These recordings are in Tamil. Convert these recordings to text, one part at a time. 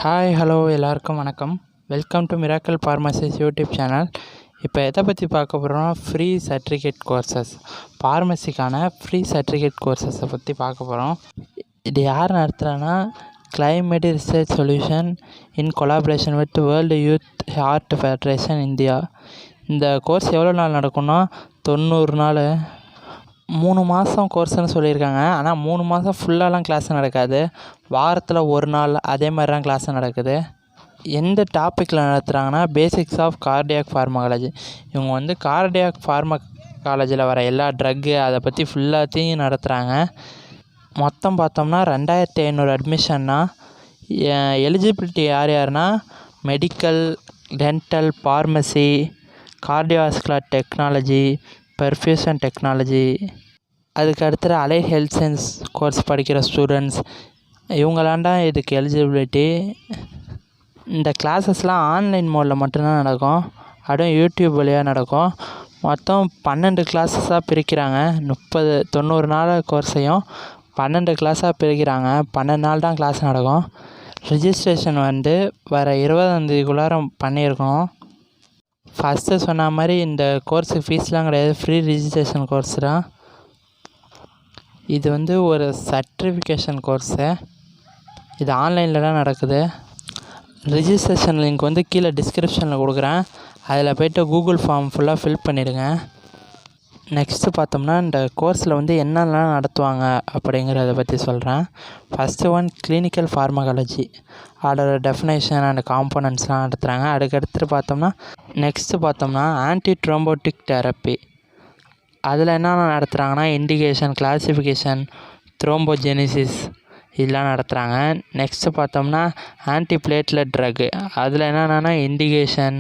ஹாய் ஹலோ எல்லாருக்கும் வணக்கம். Welcome to Miracle Pharmacy's YouTube channel. இப்போ எதை பற்றி பார்க்க போகிறோம்னா ஃப்ரீ சர்டிஃபிகேட் கோர்சஸ், ஃபார்மசிக்கான ஃப்ரீ சர்டிஃபிகேட் கோர்சஸை பற்றி பார்க்க போகிறோம். இது யார் நடத்துகிறான்னா climate research solution in collaboration with World Youth Heart Federation India. இந்த கோர்ஸ் எவ்வளோ நாள் நடக்கும்னா 90 நாள், 3 மாதம் கோர்ஸ்னு சொல்லியிருக்காங்க. ஆனால் 3 மாதம் ஃபுல்லாலாம் கிளாஸ் நடக்காது, வாரத்தில் ஒரு நாள் அதே மாதிரி தான் கிளாஸ் நடக்குது. எந்த டாப்பிக்கில் நடத்துகிறாங்கன்னா பேசிக்ஸ் ஆஃப் கார்டியாக் ஃபார்மகாலஜி. இவங்க வந்து கார்டியாக் ஃபார்மகாலஜியில் வர எல்லா ட்ரக்கு அதை பற்றி ஃபுல்லாத்தையும் நடத்துகிறாங்க. மொத்தம் பார்த்தோம்னா 2500 அட்மிஷன்னா. எலிஜிபிலிட்டி யார் யாருன்னா medical, dental, pharmacy, cardiovascular technology, perfusion technology, அதுக்கு அடுத்தது அலைட் ஹெல்த் சயின்ஸ் கோர்ஸ் படிக்கிற ஸ்டூடெண்ட்ஸ் இவங்களாண்டா இதுக்கு எலிஜிபிலிட்டி. இந்த கிளாஸஸ்லாம் ஆன்லைன் மோடில் மட்டும்தான் நடக்கும், அதுவும் யூடியூப் வழியாக நடக்கும். மொத்தம் 12 கிளாஸஸாக பிரிக்கிறாங்க. 90 நாள் கோர்ஸையும் 12 கிளாஸாக பிரிக்கிறாங்க. 12 நாள் தான் கிளாஸ் நடக்கும். ரிஜிஸ்ட்ரேஷன் வந்து வர 20ஆம் தேதிக்குள்ளார பண்ணியிருக்கணும். ஃபஸ்ட்டு சொன்ன மாதிரி இந்த கோர்ஸுக்கு ஃபீஸ்லாம் கிடையாது, ஃப்ரீ ரிஜிஸ்ட்ரேஷன் கோர்ஸ் தான். இது வந்து ஒரு சர்டிஃபிகேஷன் கோர்ஸு. இது ஆன்லைனில் தான் நடக்குது. ரிஜிஸ்ட்ரேஷன் லிங்க் வந்து கீழே டிஸ்கிரிப்ஷனில் கொடுக்குறேன், அதில் போய்ட்டு கூகுள் ஃபார்ம் ஃபுல்லாக ஃபில் பண்ணிடுங்க. நெக்ஸ்ட்டு பார்த்தோம்னா இந்த கோர்ஸில் வந்து என்னென்னலாம் நடத்துவாங்க அப்படிங்கிறத பற்றி சொல்கிறேன். ஃபஸ்ட்டு ஒன் கிளினிக்கல் ஃபார்மகாலஜி, அதோட டெஃபினேஷன் அண்ட் காம்போனன்ட்ஸ்லாம் நடத்துகிறாங்க. அதுக்கடுத்து பார்த்தோம்னா ஆன்டி த்ரோம்போட்டிக் தெரப்பி, அதில் என்னென்ன நடத்துகிறாங்கன்னா இண்டிகேஷன், கிளாசிஃபிகேஷன், த்ரோம்போஜெனிசிஸ் இதெல்லாம் நடத்துகிறாங்க. நெக்ஸ்ட்டு பார்த்தோம்னா ஆன்டி பிளேட்லெட் ட்ரக்கு, அதில் என்னென்னா indication,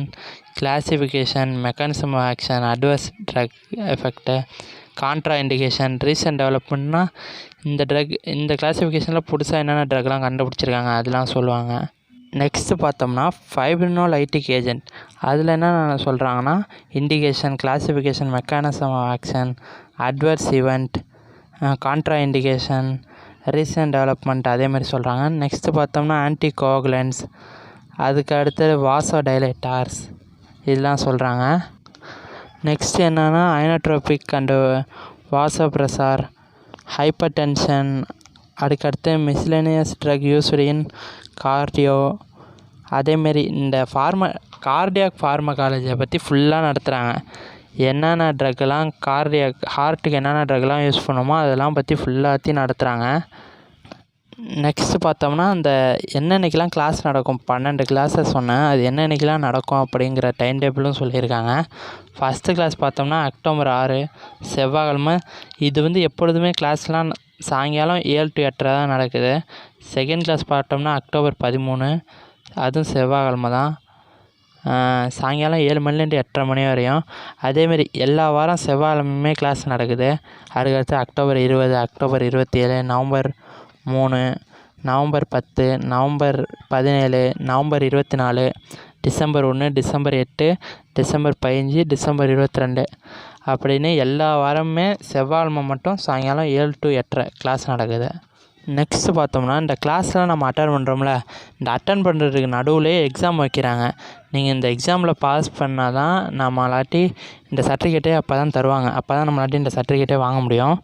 classification, mechanism of action, adverse drug effect, contraindication, recent டெவலப்மெண்ட்னா இந்த கிளாசிஃபிகேஷனில் புதுசாக என்னென்ன ட்ரக்லாம் கண்டுபிடிச்சிருக்காங்க அதெல்லாம் சொல்லுவாங்க. நெக்ஸ்ட்டு பார்த்தோம்னா ஃபைப்ரினோலைட்டிக் ஏஜென்ட், அதில் என்ன சொல்கிறாங்கன்னா indication, classification, mechanism of action, adverse event, contraindication, recent development அதேமாதிரி சொல்கிறாங்க. நெக்ஸ்ட்டு பார்த்தோம்னா ஆன்டி கோகுலன்ஸ், அதுக்கு அடுத்தது வாசோ டைலேட்டார்ஸ் இதெல்லாம் சொல்கிறாங்க. நெக்ஸ்ட்டு என்னென்னா inotropic and vasopressor, hypertension, அதுக்கடுத்து miscellaneous drug used in cardio. அதேமாரி இந்த கார்டியாக் ஃபார்மகாலஜியை பற்றி ஃபுல்லாக நடத்துகிறாங்க. என்னென்ன ட்ரக்கெல்லாம் ஹார்ட்டுக்கு என்னென்ன ட்ரக்லாம் யூஸ் பண்ணுமோ அதெல்லாம் பற்றி ஃபுல்லாத்தையும் நடத்துகிறாங்க. நெக்ஸ்ட்டு பார்த்தோம்னா அந்த என்னென்னைக்கெலாம் கிளாஸ் நடக்கும், 12 கிளாஸை சொன்னேன், அது என்னென்னைக்கெலாம் நடக்கும் அப்படிங்கிற டைம் டேபிளும் சொல்லியிருக்காங்க. ஃபஸ்ட்டு கிளாஸ் பார்த்தோம்னா அக்டோபர் 6 செவ்வாய்க்கிழமை. இது வந்து எப்பொழுதுமே கிளாஸ்லாம் சாயங்காலம் 7 to 8 தான் நடக்குது. செகண்ட் கிளாஸ் பார்த்தோம்னா அக்டோபர் 13, அதுவும் செவ்வாய்க்கிழமை தான், சாயங்காலம் 7 மணிலேருந்து 8:30 மணி வரையும். அதேமாரி எல்லா வாரம் செவ்வாய்க்கிழமையுமே கிளாஸ் நடக்குது. அதுக்கடுத்து October 20, October 27, November 3, November 10, November 17, November 24, December 1, December 8, December 15, December 22 அப்படின்னு எல்லா வாரமுமே செவ்வாய்க்கிழமை மட்டும் சாயங்காலம் 7 to 8:30 கிளாஸ் நடக்குது. நெக்ஸ்ட்டு பார்த்தோம்னா இந்த கிளாஸ்லாம் நம்ம அட்டன் பண்ணுறோம்ல, இந்த அட்டன் பண்ணுறதுக்கு நடுவுலே எக்ஸாம் வைக்கிறாங்க. நீங்கள் இந்த எக்ஸாமில் பாஸ் பண்ணால் தான் நம்மளாட்டி இந்த சர்டிஃபிகேட்டே அப்போ தான் தருவாங்க, அப்போ தான் நம்மளாட்டி இந்த சர்டிஃபிகேட்டே வாங்க முடியும்.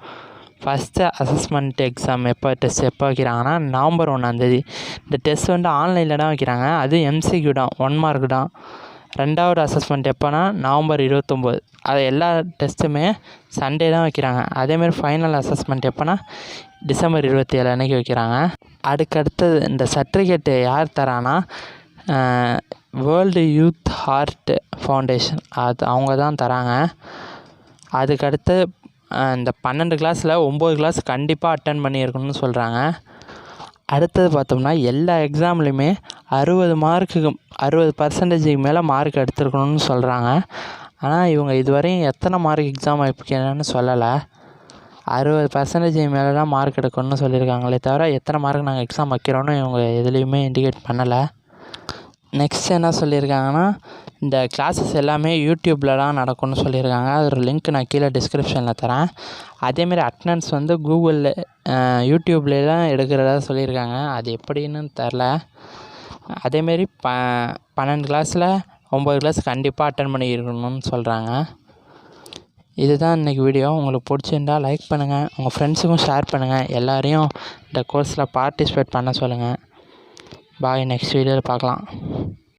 ஃபஸ்ட்டு அசஸ்மெண்ட் எக்ஸாம் டெஸ்ட் எப்போ வைக்கிறாங்கன்னா நவம்பர் 1. இந்த டெஸ்ட் வந்து ஆன்லைனில் தான் வைக்கிறாங்க, அது எம்சிக்யூ தான், 1 மார்க் தான். ரெண்டாவது அசஸ்மெண்ட் எப்போனா நவம்பர் 29. அது எல்லா டெஸ்ட்டுமே சண்டே தான் வைக்கிறாங்க. அதேமாதிரி ஃபைனல் அசஸ்மெண்ட் எப்போனா டிசம்பர் 27 அன்றைக்கி வைக்கிறாங்க. அதுக்கடுத்தது இந்த சர்டிஃபிகேட்டு யார் தரானா வேர்ல்டு யூத் ஹார்ட் ஃபவுண்டேஷன், அவங்க தான் தராங்க. அதுக்கடுத்து இந்த 12 கிளாஸில் 9 கிளாஸ் கண்டிப்பாக அட்டன் பண்ணியிருக்கணும்னு சொல்கிறாங்க. அடுத்தது பார்த்தோம்னா எல்லா எக்ஸாம்லேயுமே 60% மேலே மார்க் எடுத்துருக்கணும்னு சொல்கிறாங்க. ஆனால் இவங்க இதுவரையும் எத்தனை மார்க் எக்ஸாம் வைக்கணும்னு சொல்லலை. 60% மேலே தான் மார்க் எடுக்கணும்னு சொல்லியிருக்காங்களே தவிர எத்தனை மார்க் நாங்கள் எக்ஸாம் வைக்கிறோன்னு இவங்க எதுலேயுமே இண்டிகேட் பண்ணலை. நெக்ஸ்ட் என்ன சொல்லியிருக்காங்கன்னா இந்த கிளாஸஸ் எல்லாமே யூடியூப்லலாம் நடக்கும்னு சொல்லியிருக்காங்க. அதோட லிங்க் நான் கீழே டிஸ்கிரிப்ஷனில் தரேன். அதேமாரி அட்டனன்ஸ் வந்து கூகுளில் யூடியூப்லேயே தான் எடுக்கிறதா சொல்லியிருக்காங்க. அது எப்படின்னு தெரில. அதேமாரி 12 கிளாஸில் 9 கிளாஸ் கண்டிப்பாக அட்டன் பண்ணியிருக்கணும்னு சொல்கிறாங்க. இதுதான் இன்றைக்கி வீடியோ. உங்களுக்கு பிடிச்சிருந்தால் லைக் பண்ணுங்கள், உங்கள் ஃப்ரெண்ட்ஸுக்கும் ஷேர் பண்ணுங்கள், எல்லோரையும் இந்த கோர்ஸில் பார்ட்டிசிபேட் பண்ண சொல்லுங்கள். பாய், நெக்ஸ்ட் வீடியோவில் பார்க்கலாம்.